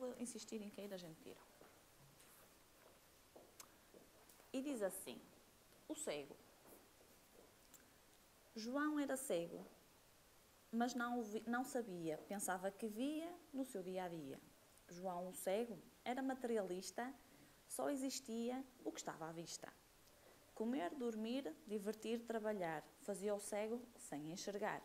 ele insistir em cair, a gente tira. E diz assim, o cego. João era cego, mas não sabia, pensava que via no seu dia-a-dia. João, o cego, era materialista, só existia o que estava à vista. Comer, dormir, divertir, trabalhar, fazia o cego sem enxergar.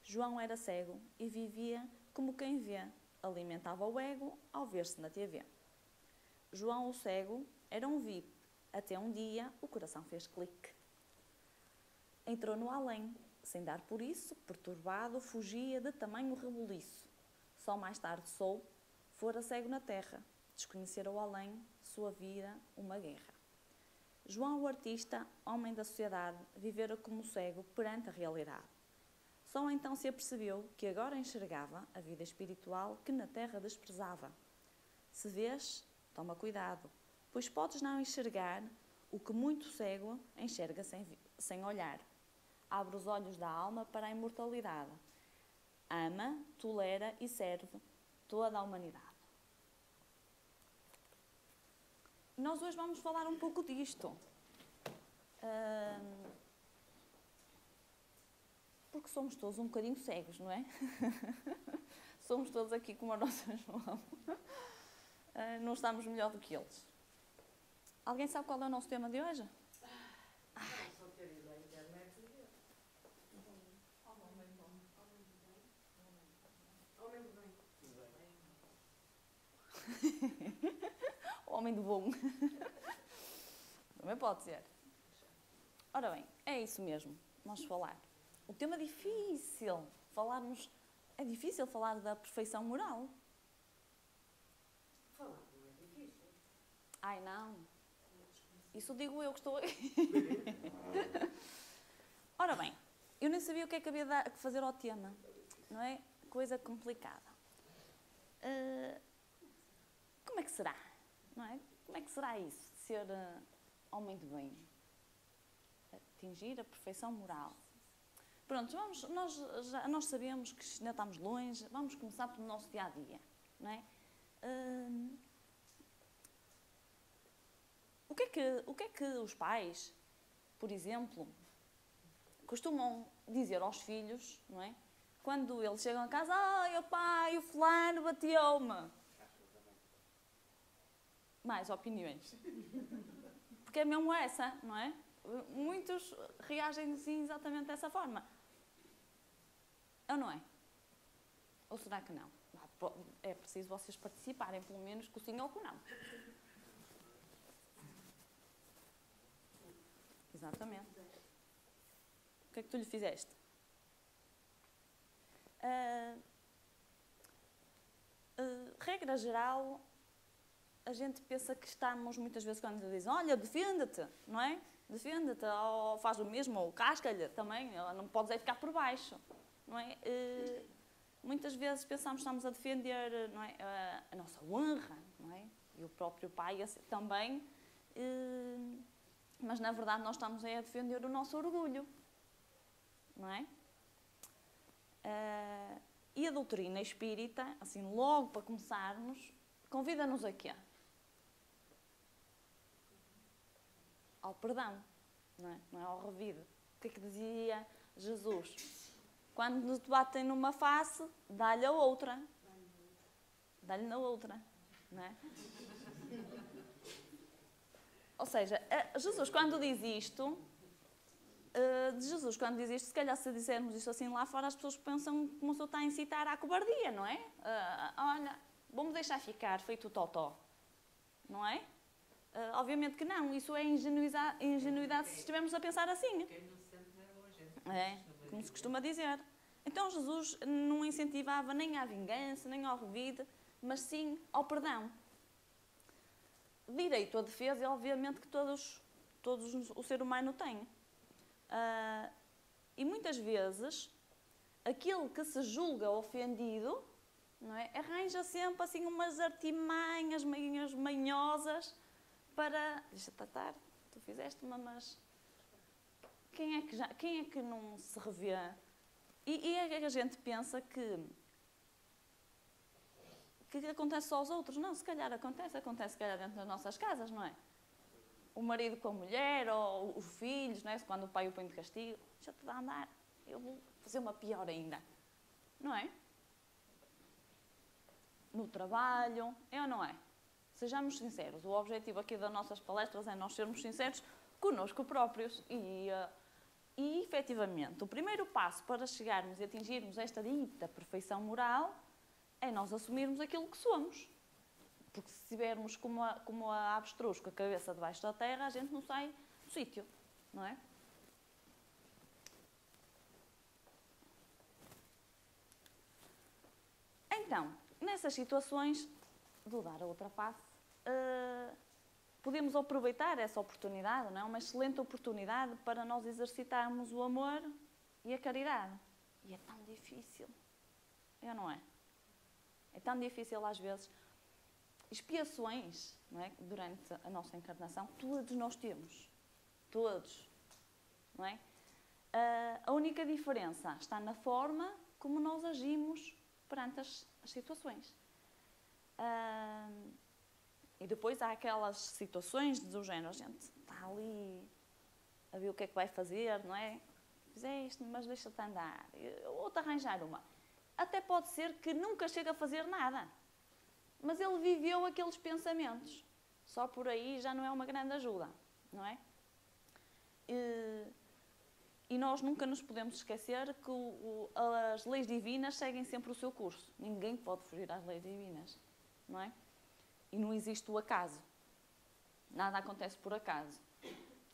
João era cego e vivia como quem vê, alimentava o ego ao ver-se na TV. João, o cego, era um VIP, até um dia o coração fez clique. Entrou no além, sem dar por isso, perturbado, fugia de tamanho rebuliço. Só mais tarde soube, fora cego na terra, desconhecera o além, sua vida, uma guerra. João, o artista, homem da sociedade, vivera como cego perante a realidade. Só então se apercebeu que agora enxergava a vida espiritual que na terra desprezava. Se vês, toma cuidado, pois podes não enxergar o que muito cego enxerga sem olhar. Abre os olhos da alma para a imortalidade. Ama, tolera e serve toda a humanidade. Nós hoje vamos falar um pouco disto. Porque somos todos um bocadinho cegos, não é? Somos todos aqui como a nossa João. Não estamos melhor do que eles. Alguém sabe qual é o nosso tema de hoje? Só ter ido à internet e ver. Homem do bem. O homem do bom. Também pode ser. Ora bem, é isso mesmo. Vamos falar. O tema difícil. É difícil falar da perfeição moral. Falar não é difícil. Ai, não. Isso digo eu que estou aqui. Ora bem, eu nem sabia o que é que havia de fazer ao tema. Não é? Coisa complicada. Como é que será? Não é? Como é que será isso, de ser homem de bem? Atingir a perfeição moral. Pronto, nós sabemos que ainda estamos longe, vamos começar pelo nosso dia-a-dia, não é? O que é que os pais, por exemplo, costumam dizer aos filhos, não é? Quando eles chegam a casa, ai, o pai, o fulano bateu-me. Mais opiniões. Porque é mesmo essa, não é? Muitos reagem assim exatamente dessa forma. Ou não é? Ou será que não? É preciso vocês participarem, pelo menos, com o sim ou com o não. Exatamente. O que é que tu lhe fizeste? Regra geral, a gente pensa que estamos muitas vezes quando dizem, olha, defende-te, não é? Defende-te, ou faz o mesmo, ou casca-lhe também, não podes aí ficar por baixo, não é? Muitas vezes pensamos que estamos a defender, não é, a nossa honra, não é? E o próprio pai também, mas na verdade nós estamos aí a defender o nosso orgulho, não é? E a doutrina espírita, assim, logo para começarmos, convida-nos a quê? Ao perdão, não é? Não é ao revide. O que é que dizia Jesus? Quando te batem numa face, dá-lhe a outra. Dá-lhe na outra, não é? Ou seja, Jesus quando diz isto, se calhar se dissermos isto assim lá fora, as pessoas pensam que o senhor está a incitar à cobardia, não é? Olha, vou-me deixar ficar, feito o totó, não é? Obviamente que não, isso é ingenuidade se estivermos a pensar assim. Quem não se sente leva a gente. É, como se costuma dizer. Então Jesus não incentivava nem à vingança, nem ao revide, mas sim ao perdão. Direito à defesa, obviamente que todos o ser humano tem. E muitas vezes, aquele que se julga ofendido, não é, arranja sempre assim umas artimanhas meio manhosas para... Deixa estar, tu fizeste-me, mas... Quem é que não se revê? E é que a gente pensa que que acontece só aos outros. Não, se calhar acontece se calhar dentro das nossas casas, não é? O marido com a mulher, ou os filhos, não é? Quando o pai o põe de castigo, deixa-te de andar, eu vou fazer uma pior ainda, não é? No trabalho, é ou não é? Sejamos sinceros, o objetivo aqui das nossas palestras é nós sermos sinceros connosco próprios e efetivamente, o primeiro passo para chegarmos e atingirmos esta dita perfeição moral é nós assumirmos aquilo que somos. Porque se estivermos como a avestruz com a cabeça debaixo da terra, a gente não sai do sítio, não é? Então, nessas situações do dar a outra face, podemos aproveitar essa oportunidade, não é? Uma excelente oportunidade para nós exercitarmos o amor e a caridade. E é tão difícil, é ou não é? É tão difícil às vezes. Expiações, não é? Durante a nossa encarnação, todos nós temos. Todos. Não é? A única diferença está na forma como nós agimos perante as situações. E depois há aquelas situações do género, a gente está ali a ver o que é que vai fazer, não é? Fizeste, mas deixa-te andar. Ou-te arranjar uma. Até pode ser que nunca chegue a fazer nada. Mas ele viveu aqueles pensamentos. Só por aí já não é uma grande ajuda, não é? E nós nunca nos podemos esquecer que as leis divinas seguem sempre o seu curso. Ninguém pode fugir às leis divinas, não é? E não existe o acaso. Nada acontece por acaso.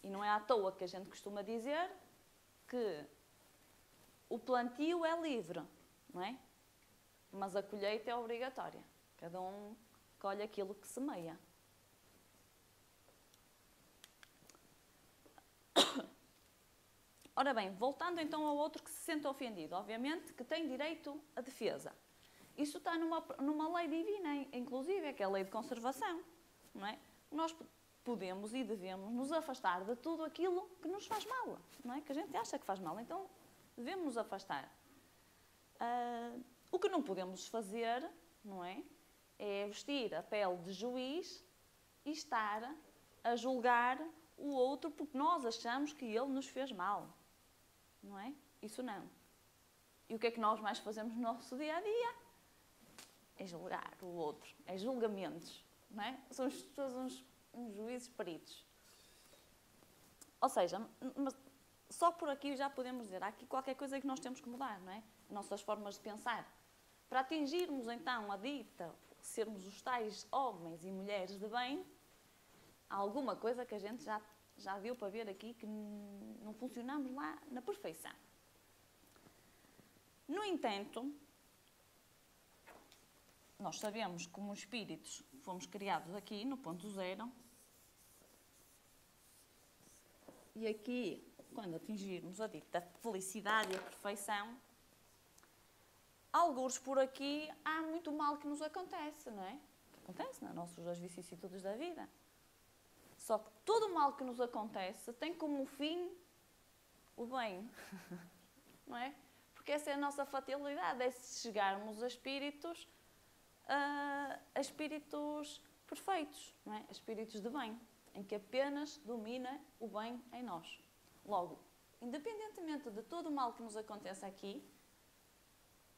E não é à toa que a gente costuma dizer que o plantio é livre, não é? Mas a colheita é obrigatória. Cada um colhe aquilo que semeia. Ora bem, voltando então ao outro que se sente ofendido. Obviamente que tem direito à defesa. Isso está numa lei divina, inclusive, que é a lei de conservação. Não é? Nós podemos e devemos nos afastar de tudo aquilo que nos faz mal. Não é? Que a gente acha que faz mal. Então, devemos nos afastar. O que não podemos fazer, não é? É vestir a pele de juiz e estar a julgar o outro porque nós achamos que ele nos fez mal. Não é? Isso não. E o que é que nós mais fazemos no nosso dia-a-dia? É julgar o outro. É julgamentos. Não é? Somos todos uns juízes peritos. Ou seja, só por aqui já podemos dizer, há aqui qualquer coisa que nós temos que mudar, não é? Nossas formas de pensar. Para atingirmos então a dita, sermos os tais homens e mulheres de bem, há alguma coisa que a gente já deu para ver aqui que não funcionamos lá na perfeição. No entanto, nós sabemos que como espíritos fomos criados aqui no ponto zero e aqui, quando atingirmos a dita felicidade e a perfeição, alguns por aqui há muito mal que nos acontece, não é? Que acontece nas nossas vicissitudes da vida. Só que todo o mal que nos acontece tem como fim o bem, não é? Porque essa é a nossa fatalidade, é chegarmos a espíritos perfeitos, não é? A espíritos de bem, em que apenas domina o bem em nós. Logo, independentemente de todo o mal que nos acontece aqui,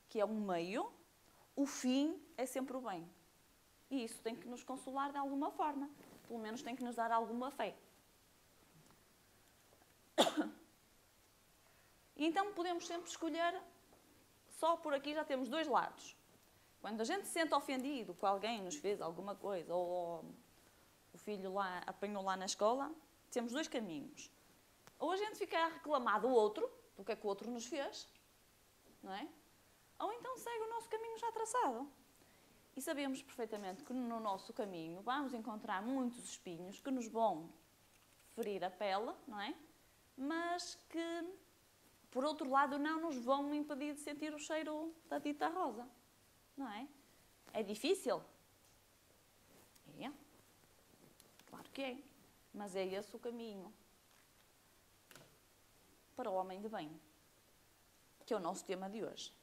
que é um meio, o fim é sempre o bem. E isso tem que nos consolar de alguma forma. Pelo menos tem que nos dar alguma fé. E então podemos sempre escolher, só por aqui já temos dois lados. Quando a gente se sente ofendido com alguém nos fez alguma coisa, ou o filho lá apanhou lá na escola, temos dois caminhos. Ou a gente fica a reclamar do outro, do que é que o outro nos fez, não é? Ou então segue o nosso caminho já traçado. E sabemos perfeitamente que no nosso caminho vamos encontrar muitos espinhos que nos vão ferir a pele, não é? Mas que, por outro lado, não nos vão impedir de sentir o cheiro da dita rosa, não é? É difícil? É. Claro que é. Mas é esse o caminho para o homem de bem, que é o nosso tema de hoje.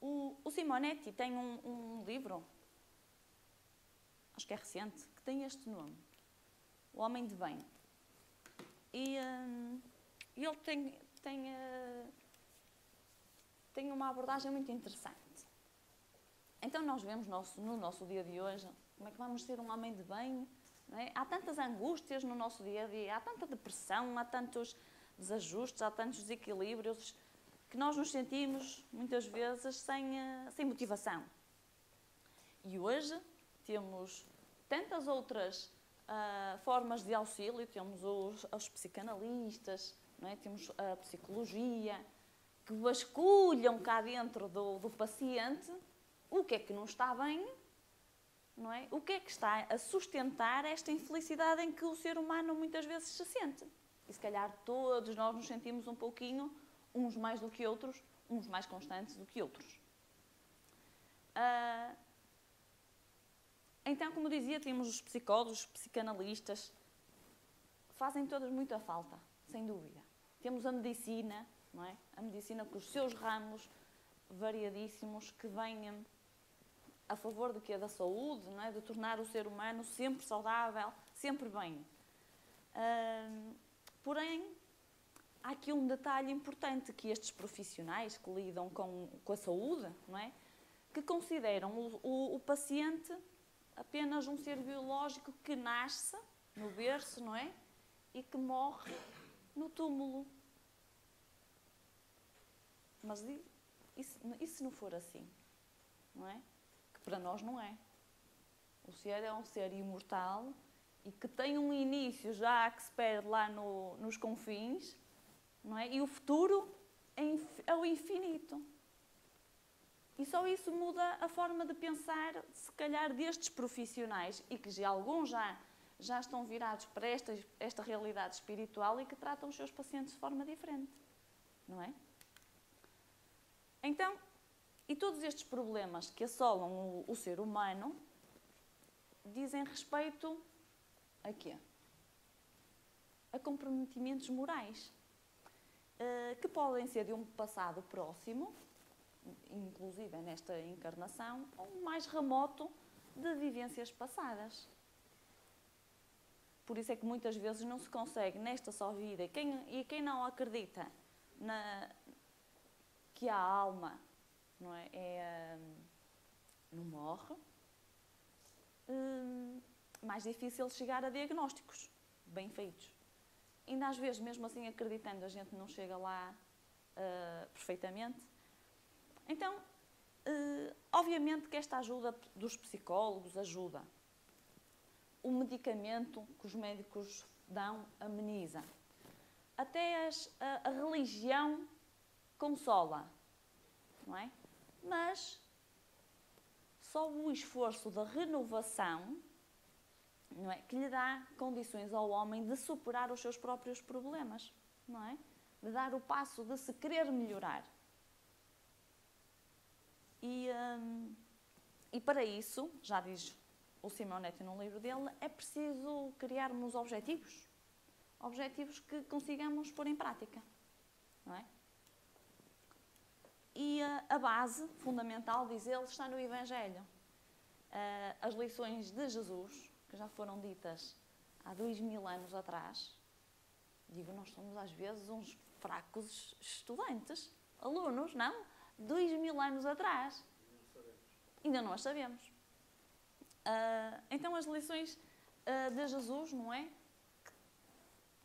O Simonetti tem um livro, acho que é recente, que tem este nome, O Homem de Bem. E ele tem uma abordagem muito interessante. Então nós vemos no nosso dia de hoje, como é que vamos ser um homem de bem? Não é? Há tantas angústias no nosso dia a dia, há tanta depressão, há tantos desajustes, há tantos desequilíbrios, que nós nos sentimos, muitas vezes, sem motivação. E hoje temos tantas outras formas de auxílio, temos os psicanalistas, não é? Temos a psicologia, que vasculham cá dentro do paciente o que é que não está bem, não é? O que é que está a sustentar esta infelicidade em que o ser humano muitas vezes se sente. E se calhar todos nós nos sentimos um pouquinho, uns mais do que outros, uns mais constantes do que outros. Então, como dizia, temos os psicólogos, os psicanalistas, fazem todas muita falta, sem dúvida. Temos a medicina, não é? A medicina com os seus ramos variadíssimos que vêm a favor do que é da saúde, não é? De tornar o ser humano sempre saudável, sempre bem. Porém, há aqui um detalhe importante que estes profissionais que lidam com a saúde, não é? Que consideram o paciente apenas um ser biológico que nasce no berço, não é? E que morre no túmulo. Mas e se não for assim? Não é? Que para nós não é. O ser é um ser imortal e que tem um início já que se perde lá nos confins, não é? E o futuro é o infinito. E só isso muda a forma de pensar, se calhar, destes profissionais e que já alguns já estão virados para esta realidade espiritual e que tratam os seus pacientes de forma diferente, não é? Então, e todos estes problemas que assolam o ser humano dizem respeito a quê? A comprometimentos morais, que podem ser de um passado próximo, inclusive nesta encarnação, ou mais remoto de vivências passadas. Por isso é que muitas vezes não se consegue nesta só vida, e quem não acredita que a alma, não é, não morre, mais difícil chegar a diagnósticos bem feitos. Ainda às vezes, mesmo assim acreditando, a gente não chega lá perfeitamente. Então, obviamente que esta ajuda dos psicólogos ajuda. O medicamento que os médicos dão ameniza. Até a religião consola, não é? Mas só o esforço da renovação, não é, que lhe dá condições ao homem de superar os seus próprios problemas, não é? De dar o passo de se querer melhorar. E para isso, já diz o Simonetti no livro dele, é preciso criarmos objetivos. Objetivos que consigamos pôr em prática, não é? E a base fundamental, diz ele, está no Evangelho. As lições de Jesus, que já foram ditas há 2000 anos atrás, digo, nós somos às vezes uns fracos estudantes, alunos, não? 2000 anos atrás. Ainda não as sabemos. Então as lições de Jesus, não é?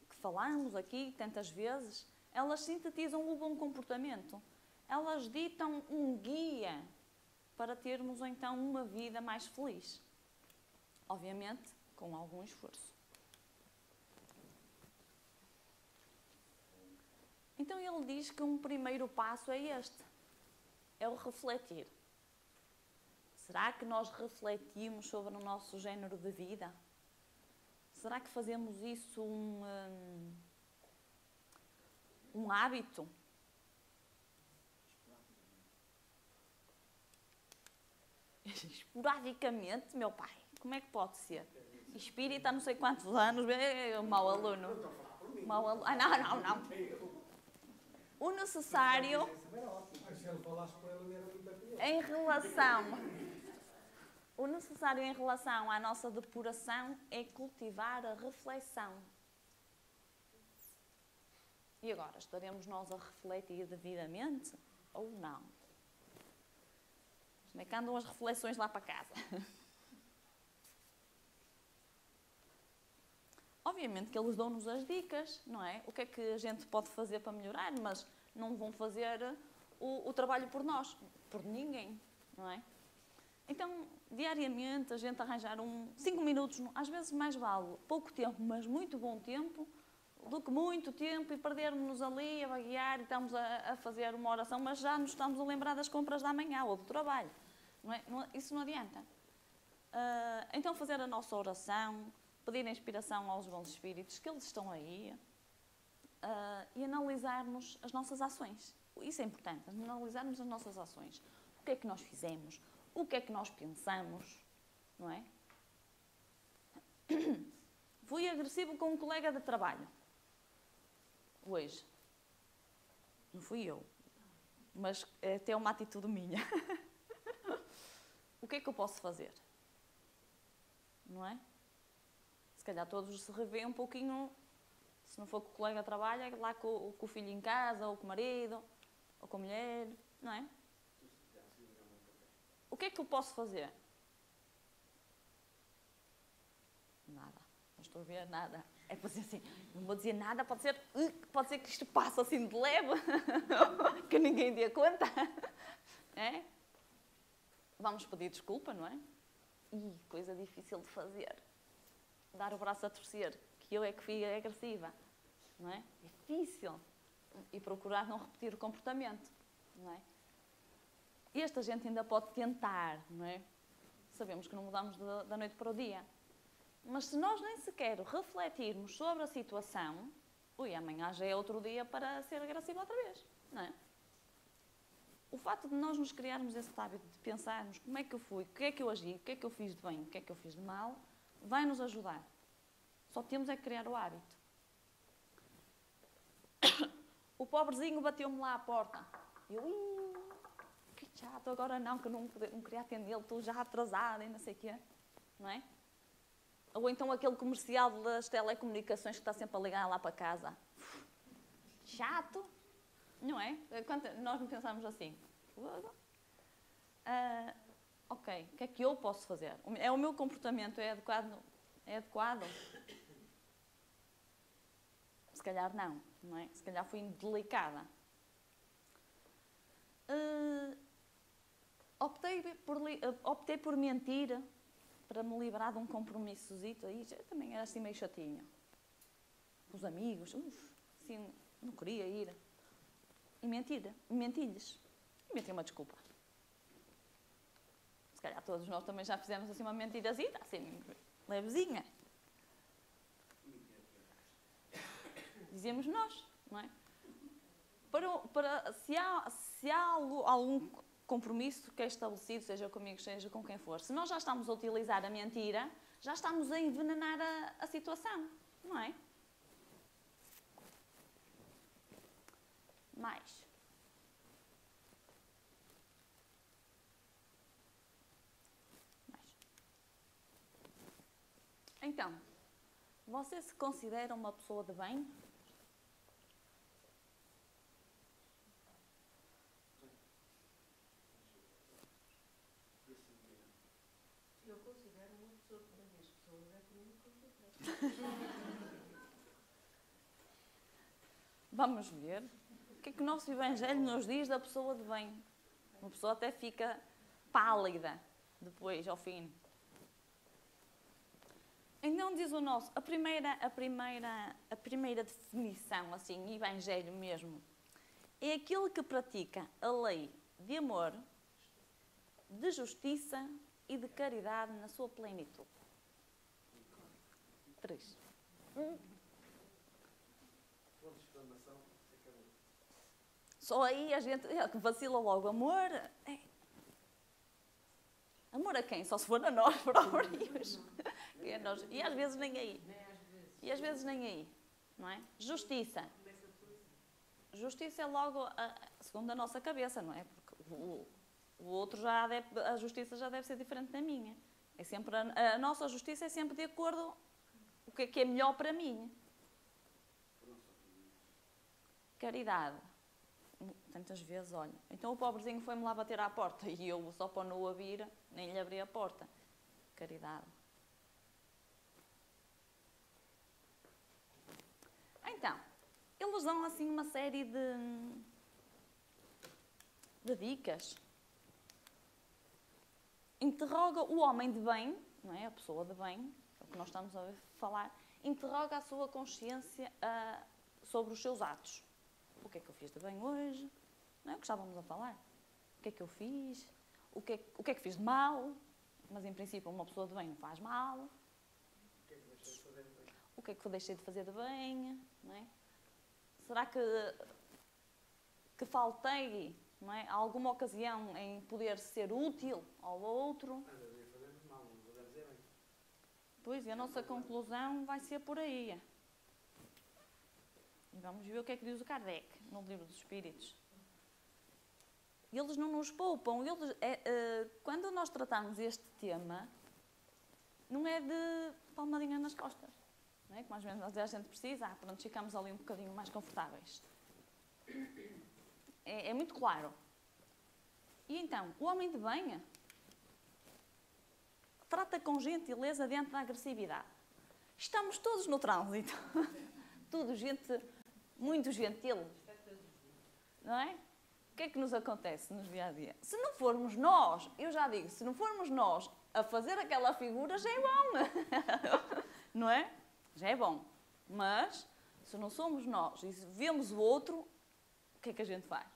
Que falamos aqui tantas vezes, elas sintetizam o bom comportamento. Elas ditam um guia para termos então uma vida mais feliz. Obviamente, com algum esforço. Então ele diz que um primeiro passo é este. É o refletir. Será que nós refletimos sobre o nosso género de vida? Será que fazemos isso um hábito? Esporadicamente, meu pai. Como é que pode ser? Espírita há não sei quantos anos, mau aluno. Mau aluno. Ah, não. O necessário Se ele falasse para ele, era muito pior. em relação... O necessário em relação à nossa depuração é cultivar a reflexão. E agora, estaremos nós a refletir devidamente ou não? Como é que andam as reflexões lá para casa? Obviamente que eles dão-nos as dicas, não é? O que é que a gente pode fazer para melhorar, mas não vão fazer o trabalho por nós, por ninguém, não é? Então, diariamente, a gente arranjar 5 minutos, às vezes mais vale pouco tempo, mas muito bom tempo, do que muito tempo e perdermos-nos ali a vaguear e estamos a fazer uma oração, mas já nos estamos a lembrar das compras da manhã ou do trabalho. Não é? Isso não adianta. Então, fazer a nossa oração, pedir inspiração aos bons espíritos, que eles estão aí, e analisarmos as nossas ações. Isso é importante, analisarmos as nossas ações. O que é que nós fizemos? O que é que nós pensamos? Não é? Fui agressivo com um colega de trabalho. Hoje. Não fui eu. Mas é até uma atitude minha. O que é que eu posso fazer? Não é? Se calhar todos se revêem um pouquinho, se não for com o colega de trabalho, é lá com o filho em casa, ou com o marido, ou com a mulher, não é? O que é que eu posso fazer? Nada. Não estou a ver nada. É para dizer assim, não vou dizer nada, pode ser que isto passe assim de leve, que ninguém dê conta. É? Vamos pedir desculpa, não é? E coisa difícil de fazer. Dar o braço a torcer, que eu é que fui agressiva. Não é? Difícil. E procurar não repetir o comportamento. Não é? Esta gente ainda pode tentar, não é? Sabemos que não mudamos da noite para o dia. Mas se nós nem sequer refletirmos sobre a situação, amanhã já é outro dia para ser agressivo outra vez, não é? O facto de nós nos criarmos esse hábito de pensarmos como é que eu fui, o que é que eu agi, o que é que eu fiz de bem, o que é que eu fiz de mal, vai nos ajudar. Só temos é que criar o hábito. O pobrezinho bateu-me lá à porta. Que chato, agora não, que eu não queria atendê-lo, estou já atrasada e não sei o quê, não é? Ou então aquele comercial das telecomunicações que está sempre a ligar lá para casa. Chato, não é? Nós não pensamos assim. Ok, o que é que eu posso fazer? É o meu comportamento, é adequado? É adequado? Se calhar não é? Se calhar fui indelicada. Optei por mentir para me livrar de um compromissozito. Aí já também era assim meio chatinho. Com os amigos, assim, não queria ir. E menti-lhes. E meti uma desculpa. Se calhar todos nós também já fizemos assim uma mentirazita, assim, levezinha. Dizemos nós, não é? Se há algum compromisso que é estabelecido, seja comigo, seja com quem for, se nós já estamos a utilizar a mentira, já estamos a envenenar a situação, não é? Mais. Então, você se considera uma pessoa de bem? Eu considero uma pessoa de bem. As pessoas é que não me consideram. Vamos ver. O que é que o nosso Evangelho nos diz da pessoa de bem? Uma pessoa até fica pálida depois, ao fim. Então diz o nosso, a primeira definição, assim, Evangelho mesmo, é aquele que pratica a lei de amor, de justiça e de caridade na sua plenitude. 3. Só aí a gente vacila logo. Amor. Amor a quem? Só se for a nós próprios. E às vezes nem aí. Não é? Justiça. justiça é logo, segundo a nossa cabeça, não é? Porque o outro a justiça já deve ser diferente da minha. É sempre a nossa justiça é sempre de acordo com o que é melhor para mim. Caridade. Tantas vezes, olha, então o pobrezinho foi-me lá bater à porta e eu, só para não o abrir, nem lhe abri a porta. Caridade. Então, eles dão assim uma série de dicas. Interroga o homem de bem, não é? A pessoa de bem, é o que nós estamos a falar, interroga a sua consciência sobre os seus atos. O que é que eu fiz de bem hoje? Não é o que estávamos a falar? O que é que eu fiz? O que é que fiz de mal? Mas, em princípio, uma pessoa de bem não faz mal. O que é que deixei de fazer de bem? O que é que eu deixei de fazer de bem? Não é? Será que faltei, não é, a alguma ocasião em poder ser útil ao outro? Às vezes fazemos mal, não podemos dizer bem. Pois, e a nossa conclusão vai ser por aí. E vamos ver o que é que diz o Kardec no Livro dos Espíritos. Eles não nos poupam. Quando nós tratamos este tema, não é de palmadinha nas costas. Não é? Como às vezes a gente precisa, pronto, ficamos ali um bocadinho mais confortáveis. É muito claro. E então, o homem de bem trata com gentileza diante da agressividade. Estamos todos no trânsito. Tudo gente muito gentil. Não é? O que é que nos acontece no dia a dia? Se não formos nós, eu já digo, se não formos nós a fazer aquela figura, já é bom. Não é? Já é bom. Mas, se não somos nós e vemos o outro, o que é que a gente faz?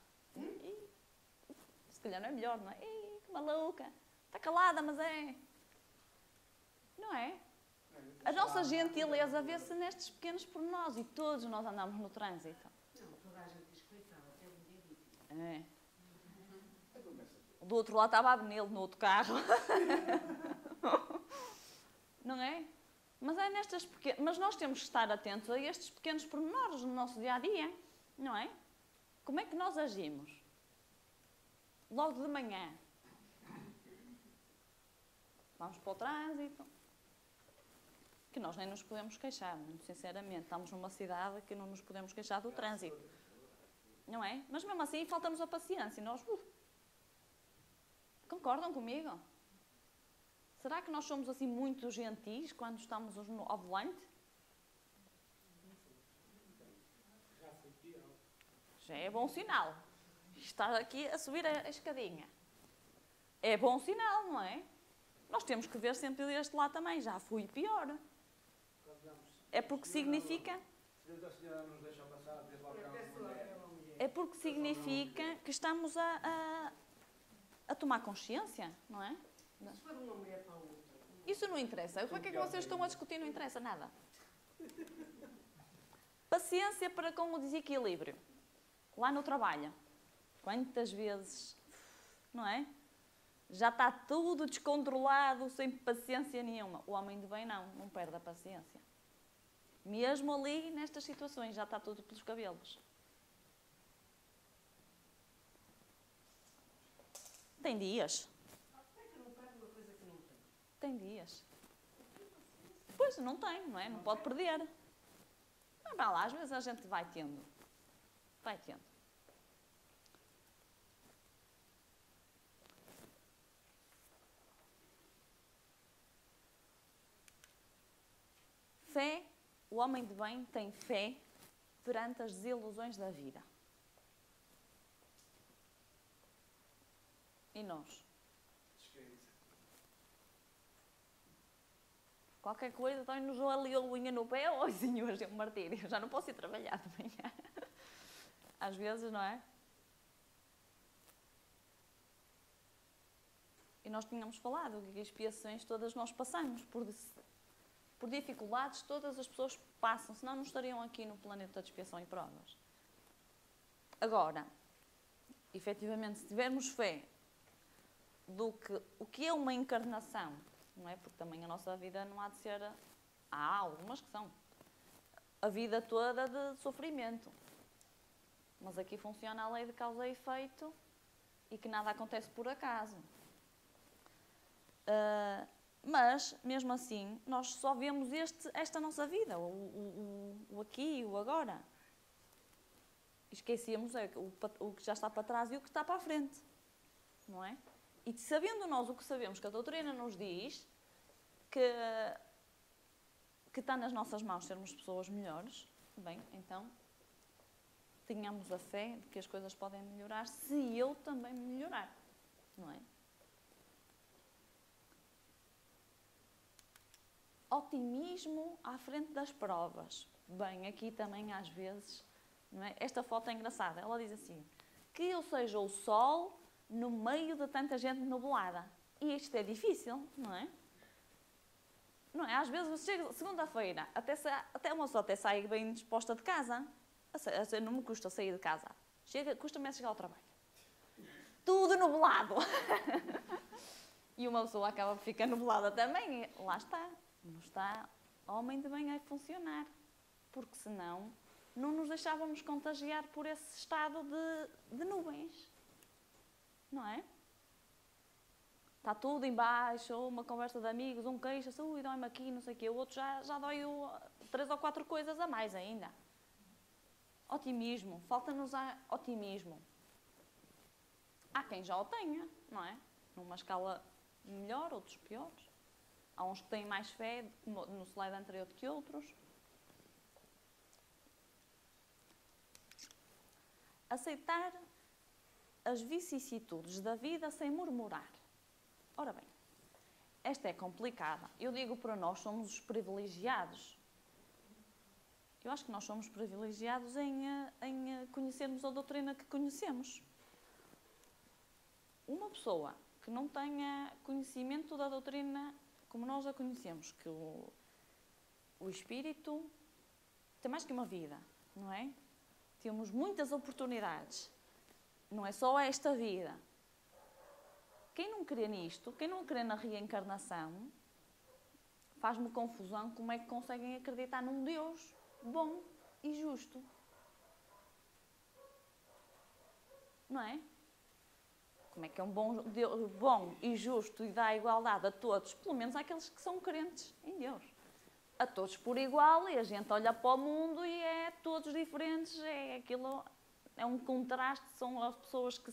Se calhar não é melhor, não é? Que maluca. Está calada, mas é. Não é? A nossa gentileza vê-se nestes pequenos pormenores e todos nós andamos no trânsito. Não, toda a gente diz coitado, até o dia vítima. É. Do outro lado estava a nele no outro carro. Não é? Mas é nestas pequenas. Mas nós temos que estar atentos a estes pequenos pormenores no nosso dia a dia, não é? Como é que nós agimos? Logo de manhã. Vamos para o trânsito. Que nós nem nos podemos queixar, muito sinceramente. Estamos numa cidade que não nos podemos queixar do trânsito. Não é? Mas mesmo assim faltamos a paciência. E nós... Concordam comigo? Será que nós somos assim muito gentis quando estamos ao volante? Já fui pior. Já é bom sinal. Estar aqui a subir a escadinha. É bom sinal, não é? Nós temos que ver sempre deste lado também. Já fui pior. É porque significa... Se a senhora nos deixa passar, desde logo aquela mulher. É porque significa que estamos a tomar consciência, não é? Se for uma mulher para a outra. Isso não interessa. O que é que vocês estão a discutir? Não interessa nada. Paciência para com o desequilíbrio. Lá no trabalho. Quantas vezes, não é? Já está tudo descontrolado, sem paciência nenhuma. O homem de bem não perde a paciência. Mesmo ali, nestas situações, já está tudo pelos cabelos. Tem dias. É que não perde uma coisa que não tem. Tem dias. Pois, não tem, não é? Não pode perder. Mas vai lá, às vezes a gente vai tendo. Vai tendo. Fé, o homem de bem tem fé perante as desilusões da vida. E nós? Qualquer coisa, dói-nos ali a unha no pé, oh senhor, é um martírio, já não posso ir trabalhar de manhã. Às vezes, não é? E nós tínhamos falado que expiações todas nós passamos, por dificuldades todas as pessoas passam, senão não estariam aqui no planeta de expiação e provas. Agora, efetivamente, se tivermos fé o que é uma encarnação, não é? Porque também a nossa vida não há de ser... Há algumas que são. A vida toda de sofrimento. Mas aqui funciona a lei de causa e efeito e que nada acontece por acaso. Mas, mesmo assim, nós só vemos esta nossa vida, o aqui e o agora. Esquecemos o que já está para trás e o que está para a frente. Não é? E sabendo nós o que sabemos, que a doutrina nos diz, que está nas nossas mãos sermos pessoas melhores, bem, então, tenhamos a fé de que as coisas podem melhorar se eu também melhorar. Não é? Otimismo à frente das provas. Bem, aqui também às vezes, não é? Esta foto é engraçada. Ela diz assim, que eu seja o sol no meio de tanta gente nublada. E isto é difícil, não é? Não é? Às vezes chega segunda-feira, até uma pessoa até sai bem disposta de casa. Não me custa sair de casa. Custa-me a chegar ao trabalho. Tudo nublado. E uma pessoa acaba por ficar nublada também. E lá está. Não está homem de bem a funcionar. Porque senão não nos deixávamos contagiar por esse estado de nuvens. Não é? Está tudo em baixo, uma conversa de amigos, um queixa-se, dói-me aqui, não sei o quê. O outro já dói 3 ou 4 coisas a mais ainda. Otimismo. Falta-nos otimismo. Há quem já o tenha, não é? Numa escala melhor, outros piores. Há uns que têm mais fé, no slide anterior, do que outros. Aceitar as vicissitudes da vida sem murmurar. Ora bem, esta é complicada. Eu digo para nós, somos os privilegiados. Eu acho que nós somos privilegiados em conhecermos a doutrina que conhecemos. Uma pessoa que não tenha conhecimento da doutrina como nós a conhecemos, que o Espírito tem mais que uma vida, não é? Temos muitas oportunidades. Não é só esta vida. Quem não crê nisto, quem não crê na reencarnação, faz-me confusão como é que conseguem acreditar num Deus bom e justo. Não é? Como é que é um bom Deus bom e justo e dá a igualdade a todos, pelo menos àqueles que são crentes em Deus. A todos por igual, e a gente olha para o mundo e é todos diferentes, é um contraste, são as pessoas que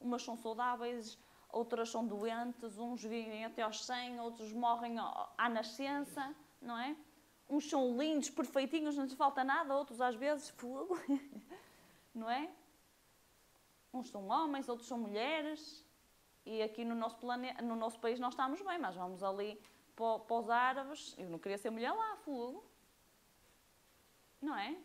umas são saudáveis, outras são doentes, uns vivem até aos 100, outros morrem à nascença, não é? Uns são lindos, perfeitinhos, não lhes falta nada, outros às vezes, fogo, não é? Uns são homens, outros são mulheres, e aqui no nosso país nós estamos bem, mas vamos ali para os árabes, eu não queria ser mulher lá, fogo, não é?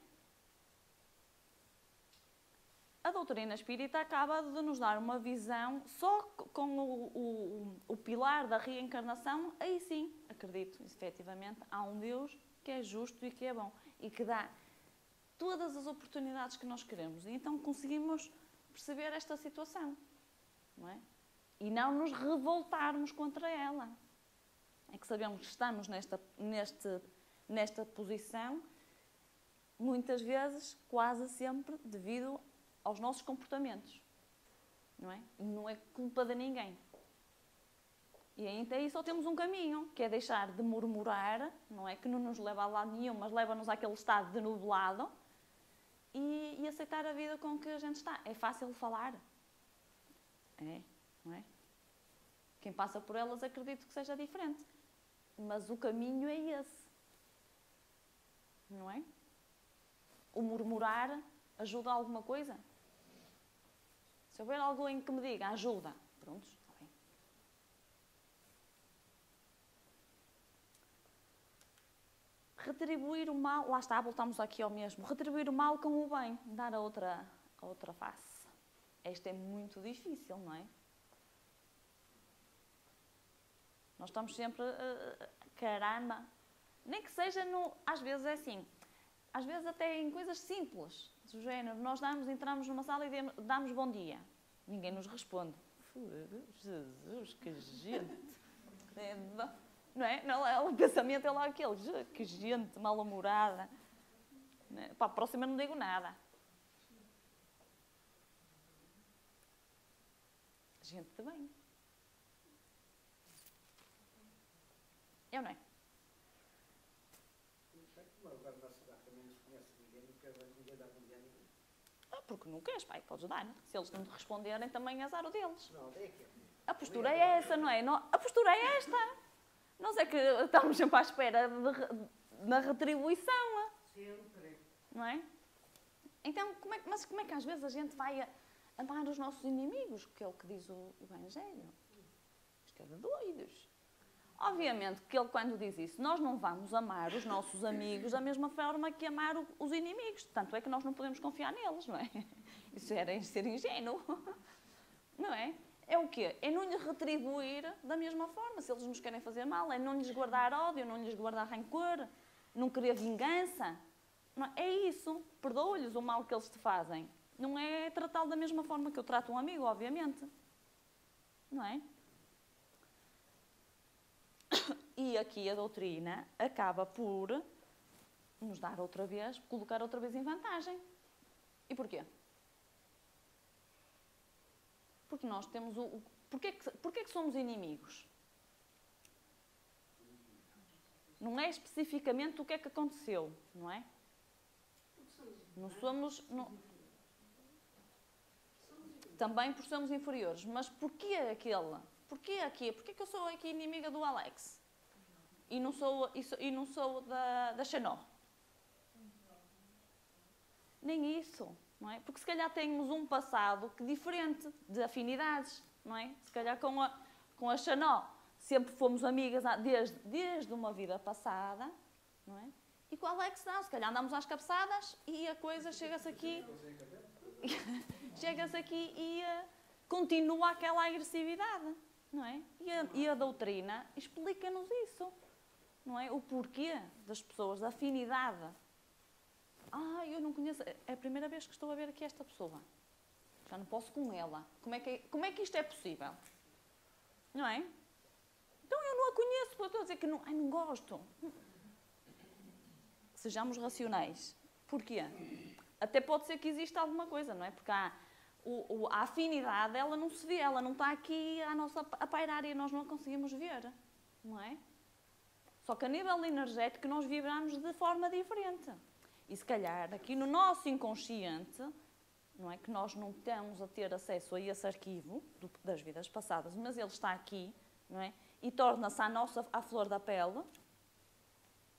A doutrina espírita acaba de nos dar uma visão, só com o pilar da reencarnação, aí sim, acredito, efetivamente, há um Deus que é justo e que é bom, e que dá todas as oportunidades que nós queremos, e então conseguimos perceber esta situação, não é? E não nos revoltarmos contra ela. É que sabemos que estamos nesta posição, muitas vezes, quase sempre, devido aos nossos comportamentos, não é? E não é culpa de ninguém. E aí só temos um caminho, que é deixar de murmurar, não é? Que não nos leva a lado nenhum, mas leva-nos àquele estado de nublado, e aceitar a vida com que a gente está. É fácil falar. É, não é? Quem passa por elas acredito que seja diferente. Mas o caminho é esse. Não é? O murmurar ajuda a alguma coisa? Se houver alguém que me diga ajuda, pronto, está bem. Retribuir o mal, lá está, voltamos aqui ao mesmo. Retribuir o mal com o bem, dar a outra face. Esta é muito difícil, não é? Nós estamos sempre, caramba, nem que seja, às vezes é assim, às vezes até em coisas simples, do género, nós entramos numa sala e damos bom dia. Ninguém nos responde. Jesus, que gente. Não é? O pensamento é lá aquele, que gente mal-humorada. Para a próxima não digo nada. gente de bem. Eu não é? Mas agora na cidade também não se conhece ninguém, ninguém dá ninguém a ninguém. Porque não queres, pai, podes dar. Se eles não te responderem, também é azar o deles. Não, é que A postura é essa, não é? A postura é esta. Nós é que estamos sempre à espera da retribuição. Sempre. Não é? Então, mas como é que às vezes a gente vai amar os nossos inimigos? Que é o que diz o Evangelho. Isto é de doidos. Obviamente que ele, quando diz isso, nós não vamos amar os nossos amigos da mesma forma que amar os inimigos. Tanto é que nós não podemos confiar neles, não é? Isso era ser ingênuo. Não é? É o quê? É não lhes retribuir da mesma forma. Se eles nos querem fazer mal, é não lhes guardar ódio, não lhes guardar rancor, não querer vingança. Não é? É isso. Perdoa-lhes o mal que eles te fazem. Não é tratá-lo da mesma forma que eu trato um amigo, obviamente. Não é? E aqui a doutrina acaba por nos dar outra vez, colocar outra vez em vantagem. E porquê? Porque nós temos o... Porquê que somos inimigos? Não é especificamente o que é que aconteceu, não é? Não somos... Também por sermos inferiores. Mas porquê aquele? Porquê aqui? Porquê que eu sou aqui inimiga do Alex? E não sou da Xanó? Nem isso, não é? Porque se calhar temos um passado diferente de afinidades, não é? Se calhar com a Xanó sempre fomos amigas desde uma vida passada, não é? E com o Alex não, se calhar andamos às cabeçadas e a coisa chega-se aqui e continua aquela agressividade, não é? E a doutrina explica-nos isso, não é? O porquê das pessoas, da afinidade. Eu não conheço, é a primeira vez que estou a ver aqui esta pessoa. Já não posso com ela. Como é que isto é possível? Não é? Então eu não a conheço, porque eu estou a dizer que não gosto. Sejamos racionais. Porquê? Até pode ser que exista alguma coisa, não é? Porque a afinidade, ela não se vê, ela não está aqui a pairar e nós não a conseguimos ver, não é? Só que a nível energético nós vibramos de forma diferente. E se calhar aqui no nosso inconsciente, não é? Que nós não estamos a ter acesso a esse arquivo das vidas passadas, mas ele está aqui, não é? E torna-se à flor da pele,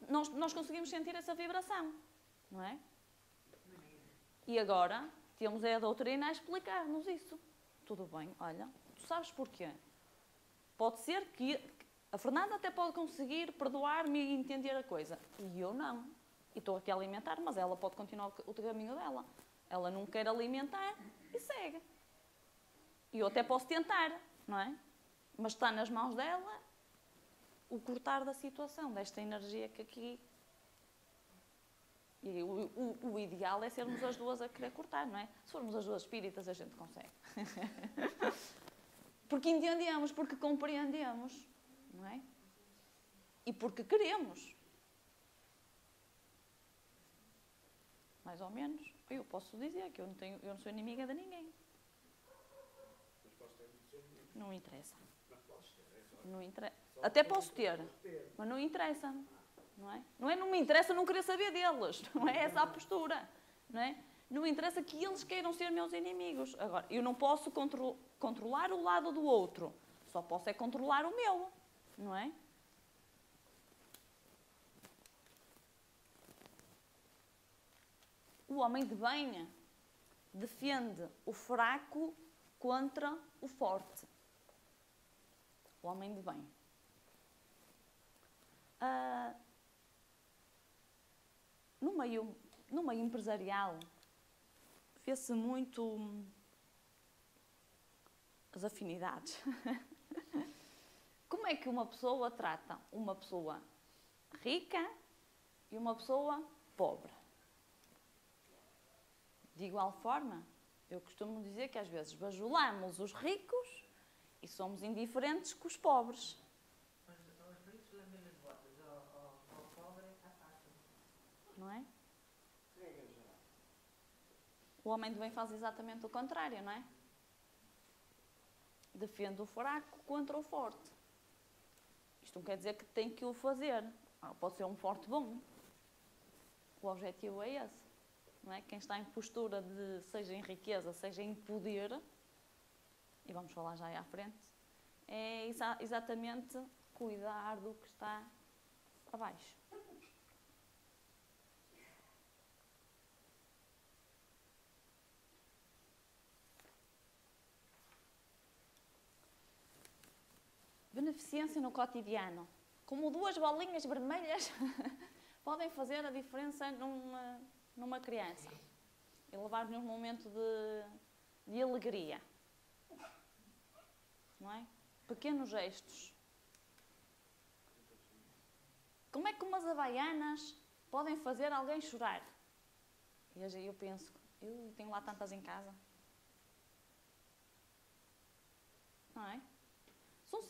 nós conseguimos sentir essa vibração, não é? E agora temos a doutrina a explicar-nos isso. Tudo bem, olha, tu sabes porquê? Pode ser que a Fernanda até pode conseguir perdoar-me e entender a coisa, e eu não. E estou aqui a alimentar, mas ela pode continuar o caminho dela. Ela não quer alimentar e segue. E eu até posso tentar, não é? Mas está nas mãos dela o cortar da situação, desta energia que aqui... E o ideal é sermos as duas a querer cortar, não é? Se formos as duas espíritas, a gente consegue. Porque entendemos, porque compreendemos, não é? E porque queremos. Mais ou menos. Eu posso dizer que eu não sou inimiga de ninguém. Não interessa. Não interessa. Até posso ter, mas não interessa. Não é? Não me interessa não querer saber deles. Não é essa a postura. Não é? Não interessa que eles queiram ser meus inimigos. Agora, eu não posso controlar o lado do outro. Só posso é controlar o meu. Não é? O homem de bem defende o fraco contra o forte. O homem de bem. No meio empresarial, vê-se muito as afinidades. Como é que uma pessoa trata uma pessoa rica e uma pessoa pobre? De igual forma, eu costumo dizer que às vezes bajulamos os ricos e somos indiferentes com os pobres. Os ricos lambem as botas, ao pobre é fácil. Não é? O homem de bem faz exatamente o contrário, não é? defende o fraco contra o forte. Isto não quer dizer que tem que o fazer. Pode ser um forte bom. O objetivo é esse. Não é? Quem está em postura de, seja em riqueza, seja em poder, e vamos falar já aí à frente, é exatamente cuidar do que está abaixo. Beneficência no cotidiano. Como duas bolinhas vermelhas podem fazer a diferença numa criança e levar-nos num momento de alegria. Não é? Pequenos gestos. Como é que umas havaianas podem fazer alguém chorar? E hoje eu penso, eu tenho lá tantas em casa. Não é? São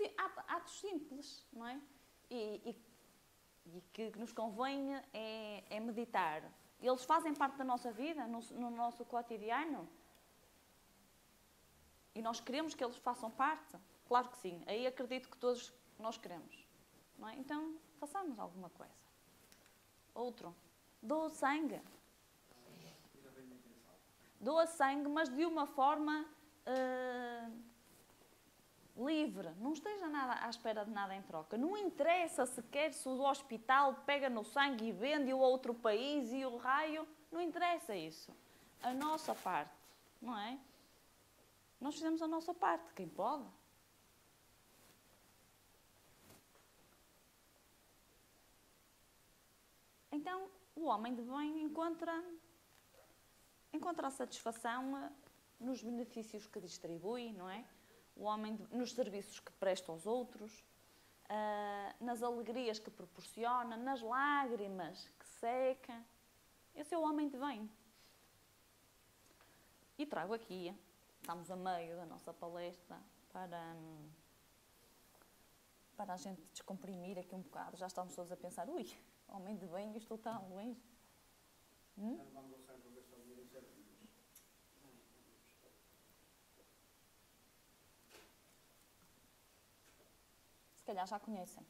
atos simples, não é? E que nos convém é meditar. Eles fazem parte da nossa vida, no nosso cotidiano. E nós queremos que eles façam parte? Claro que sim. Aí acredito que todos nós queremos. Não é? Então, façamos alguma coisa. Outro. Doa sangue. Doa sangue, mas de uma forma livre. Não esteja nada à espera de nada em troca. Não interessa sequer se o hospital pega no sangue e vende o outro país e o raio. Não interessa isso. A nossa parte, não é? Nós fizemos a nossa parte. Quem pode? Então, o homem de bem encontra a satisfação nos benefícios que distribui, não é? O homem nos serviços que presta aos outros, nas alegrias que proporciona, nas lágrimas que seca. Esse é o homem de bem. E trago aqui, estamos a meio da nossa palestra, para a gente descomprimir aqui um bocado. Já estamos todos a pensar, ui, homem de bem, eu estou tão longe. Se calhar já conhecem.